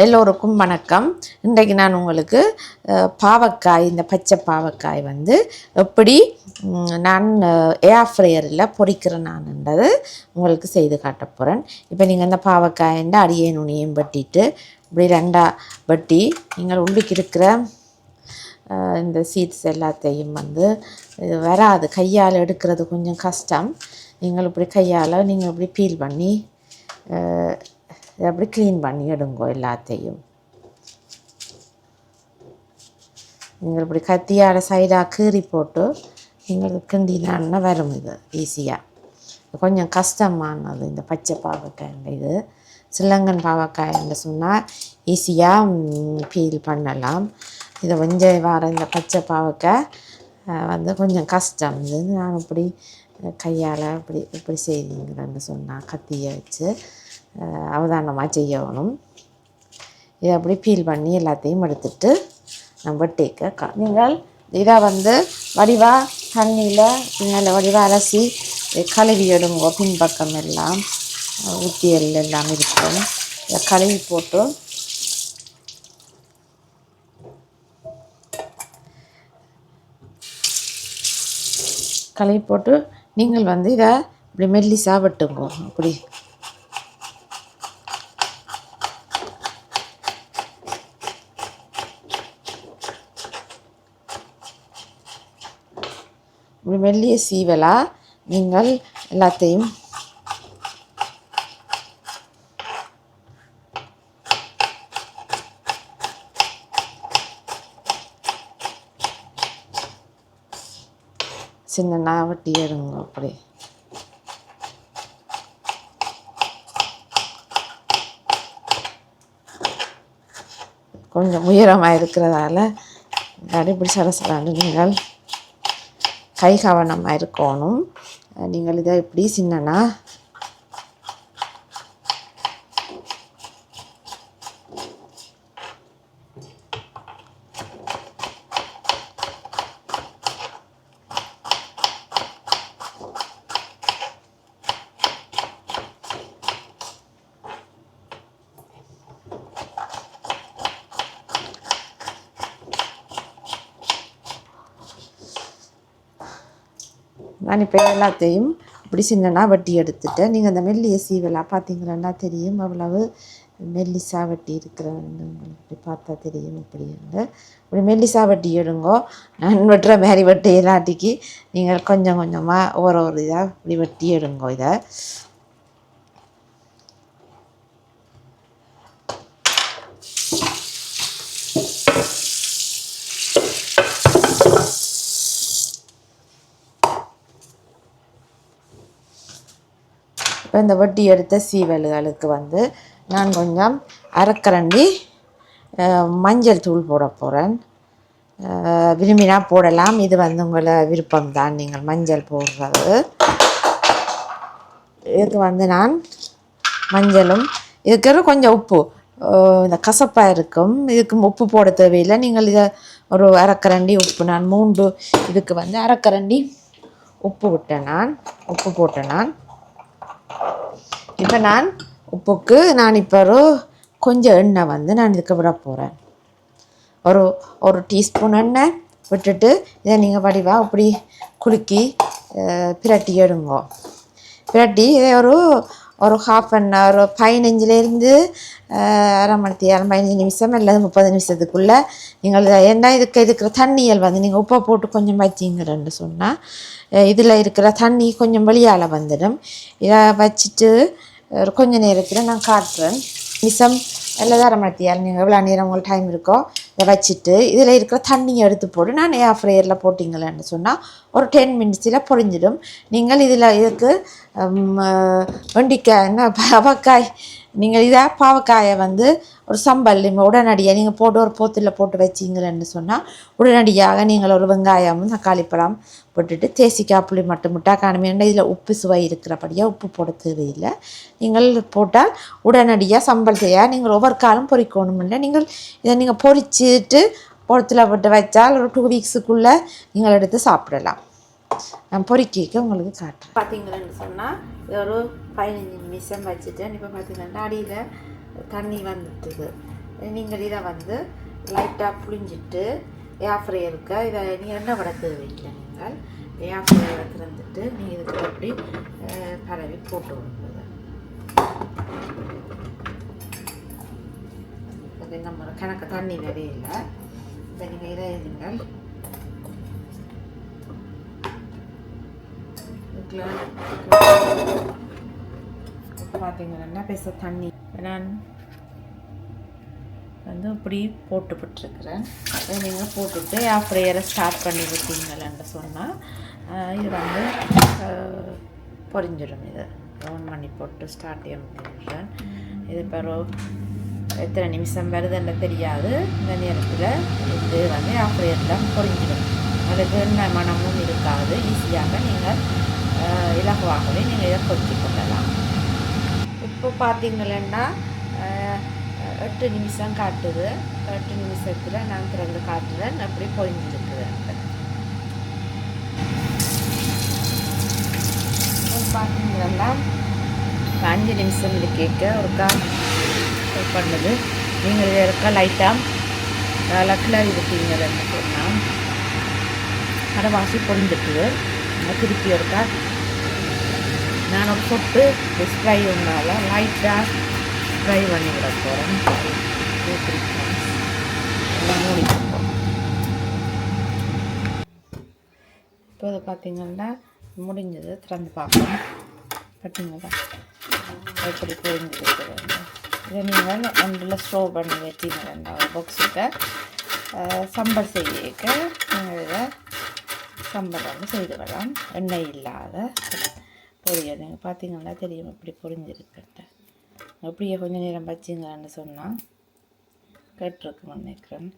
எல்லோருக்கும் வணக்கம். இன்றைக்கு நான் உங்களுக்கு பாவக்காய், இந்த பச்சை பாவக்காய் வந்து எப்படி நான் ஏர் ஃப்ரையரில் பொரிக்கிறேன் நான்ன்றது உங்களுக்கு செய்து காட்ட போகிறேன். இப்போ நீங்கள் இந்த பாவக்காய்ன்ற அடியை நுனியும் வெட்டிட்டு இப்படி ரெண்டாக வெட்டி நீங்கள் உள்ளுக்கு இருக்கிற இந்த சீட்ஸ் எல்லாத்தையும் வந்து இது வராது, கையால் எடுக்கிறது கொஞ்சம் கஷ்டம். நீங்கள் இப்படி கையால் நீங்கள் இப்படி பீல் பண்ணி அப்படி க்ளீன் பண்ணி எடுங்கோ எல்லாத்தையும். நீங்கள் இப்படி கத்தியால் சைடாக கீறி போட்டு நீங்கள் கிண்டினான்னா வரும். இது ஈஸியாக கொஞ்சம் கஷ்டமானது இந்த பச்சை பாவக்காய். இது சிலங்கன் பாவக்காய்ன்னு சொன்னால் ஈஸியாக பீல் பண்ணலாம். இதை கொஞ்சம் வார இந்த பச்சை பாவக்காய் வந்து கொஞ்சம் கஷ்டம். இது நான் இப்படி கையால் இப்படி செய்வீங்கன்னு சொன்னால் கத்தியை வச்சு அவதானமாக செய்யணும். இதை அப்படி பீல் பண்ணி எல்லாத்தையும் எடுத்துட்டு நம்ம டேக்க நீங்கள் இதை வந்து வடிவாக தண்ணியில் பின்னால் வடிவாக அலசி கழுவி எடுங்கோ. பின்பக்கம் எல்லாம் ஊற்றியல் எல்லாம் இருக்கும். இதை கழுவி போட்டு நீங்கள் வந்து இதை இப்படி மெல்லிசாக வெட்டுங்கோ. அப்படி இப்படி மெல்லிய சீவலாக நீங்கள் எல்லாத்தையும் சின்ன வெட்டி எடுங்க. அப்படி கொஞ்சம் உயரமாக இருக்கிறதால இப்படி சரசரான்னு நீங்கள் கை கவனமாக இருக்கணும். நீங்கள் இதை இப்படி சின்னனா நான் இப்போ எல்லாத்தையும் இப்படி சின்னனா வெட்டி எடுத்துட்டேன். நீங்கள் அந்த மெல்லிய சீவலாக பார்த்தீங்கன்னா தெரியும் அவ்வளவு மெல்லிசா வெட்டி இருக்கிறேன்னு இப்படி பார்த்தா தெரியும். இப்படி மெல்லிசா வெட்டி எடுங்கோ. நான் வெட்டுற மாதிரி வெட்டி எல்லாட்டிக்கு நீங்கள் கொஞ்சம் கொஞ்சமாக ஒரு இதாக இப்படி வெட்டி எடுங்கோ. இதை இப்போ இந்த வெட்டி எடுத்த சீவல்களுக்கு வந்து நான் கொஞ்சம் அரைக்கரண்டி மஞ்சள் தூள் போட போகிறேன். விரும்பினா போடலாம், இது வந்து உங்களை விருப்பம்தான் நீங்கள் மஞ்சள் போடுறது. இதுக்கு வந்து நான் மஞ்சளும் இதுக்கு கொஞ்சம் உப்பு, இந்த கசப்பாக இருக்கும், இதுக்கு உப்பு போட தேவையில்லை. நீங்கள் இதை ஒரு அரைக்கரண்டி உப்பு, நான் 3 இதுக்கு வந்து அரைக்கரண்டி உப்பு போட்டேன் நான். இப்போ நான் உப்புக்கு நான் இப்போ கொஞ்சம் எண்ணெய் வந்து நான் இதுக்கு விட போகிறேன். ஒரு டீஸ்பூன் எண்ணெய் விட்டுட்டு இதை நீங்கள் வடிவாக இப்படி குலுக்கி பிரட்டி எடுங்கோ. பிரட்டி இதை ஒரு ஹாஃப் அன் ஹவர், 15லேருந்து அரை மணி நேரம், 15 நிமிஷம் அல்லது 30 நிமிஷத்துக்குள்ளே நீங்கள் என்ன இதுக்கு இருக்கிற தண்ணியல் வந்து நீங்கள் உப்பை போட்டு கொஞ்சம் வச்சிங்கன்னு சொன்னால் இதில் இருக்கிற தண்ணி கொஞ்சம் வெளியால் வந்துடும். இதை வச்சுட்டு கொஞ்சம் நேரத்தில் நான் காட்டுறேன். நிமிஷம் அல்லது அரை மணி நேரம், நீங்கள் எவ்வளோ நேரம் உங்களுக்கு டைம் இருக்கோ இதை வச்சுட்டு இதில் இருக்கிற தண்ணியை எடுத்து போட்டு நான் ஏர் ஃப்ரையரில் போட்டிங்களேன்னு சொன்னால் ஒரு 10 மினிட்ஸில் பொரிஞ்சிடும். நீங்கள் இதுக்கு வெண்டிக்காய் பாவக்காய், நீங்கள் இதை பாவக்காயை வந்து ஒரு சம்பல் நீங்கள் உடனடியாக நீங்கள் போட்டு ஒரு போத்தில் போட்டு வச்சிங்களேன்னு சொன்னால் உடனடியாக நீங்கள் ஒரு வெங்காயமும் தக்காளி பழம் போட்டுட்டு தேசிக்காய் புளி மட்டும் முட்டா காணுமே. இதில் உப்பு சுவை இருக்கிறபடியாக உப்பு போட தேவையில்லை. நீங்கள் போட்டால் உடனடியாக சம்பல் செய்ய நீங்கள் ஒவ்வொரு காலம் பொரிக்கணும் இல்லை. நீங்கள் இதை நீங்கள் பொரிச்சிட்டு பொறுத்தில் போட்டு வச்சால் ஒரு 2 வீக்ஸுக்குள்ளே நீங்கள் எடுத்து சாப்பிடலாம். நான் பொரிக்க உங்களுக்கு காட்டுறேன். பார்த்தீங்கன்னு சொன்னால் ஒரு 15 நிமிஷம் வச்சுட்டேன். இப்போ பார்த்தீங்கன்னா அடியில் தண்ணி வந்துட்டுது. நீங்கள் இதை வந்து லைட்டாக புளிஞ்சிட்டு ஏர் ஃப்ரையருக்கு இதை நீங்கள் எண்ணெய் விட தேவையில்லை. நீங்கள் ஏர் ஃப்ரையரை திறந்துட்டு நீங்கள் இதுக்கு அப்படி பரவி போட்டு விடுறது. அது நம்ம கணக்கு தண்ணி நிறைய இல்லை. இப்போ நீங்கள் இதை நீங்கள் பார்த்தீங்கன்னா பேச தண்ணி நான் வந்து இப்படி போட்டுருக்குறேன். இதை நீங்கள் போட்டுவிட்டு ஏர் ஃப்ரையரை ஸ்டார்ட் பண்ணி விட்டீங்கன்னு சொன்னால் இது வந்து பொரிஞ்சிடும். இது ஆன் பண்ணி போட்டு ஸ்டார்ட் பண்ணிடுறேன். இது பிறகு எத்தனை நிமிஷம் வருதுன்னு தெரியாது. இந்த நேரத்தில் இது வந்து ஏர் ஃப்ரையரில் பொரிஞ்சிடும். அதுக்கு என்ன மனமும் இருக்காது. ஈஸியாக நீங்கள் இலகுவாகவே நீங்கள் இதை பொரிச்சு கொள்ளலாம். இப்போ பார்த்தீங்கன்னா 8 நிமிஷம் காட்டுது. 8 நிமிஷத்தில் நான் திறந்து காட்டுறேன். அப்படி பொரிஞ்சிருக்குது. பார்த்தீங்கன்னா 5 நிமிஷம் இது கேட்க ஒருக்கா பண்ணுது. நீங்கள் இதை இருக்க லைட்டாக கிளறி விட்டீங்கன்னு சொன்னால் அரைவாசி பொரிஞ்சிட்டுது. திருப்பி ஒருக்கா நான் ஒரு சொட்டு ஸ்ப்ரை ஒன்றால் லைட்டாக ஃப்ரை பண்ணி விட போகிறேன். எல்லாம் மூடிப்போம். இப்போ இதை பார்த்தீங்கன்னா முடிஞ்சது. திறந்து பார்ப்போம். பார்த்தீங்களா எப்படி பொரிஞ்சிருக்குது. இதை நீங்கள் ஒன்றில் ஸ்டோர் பண்ணி வச்சிங்கன்னா பாக்ஸுக்கு சம்பல் செய்யக்க நீங்கள் இதை சம்பல் வந்து செய்துவிடலாம். எண்ணெய் இல்லாத பொரியல். நீங்கள் பார்த்தீங்கன்னா தெரியும் எப்படி பொரிஞ்சிருக்குன்ட்டு. அப்படியே கொஞ்சம் நேரம் வச்சிங்கன்னு சொன்னால் கேட்டிருக்குன்னு நினைக்கிறேன்.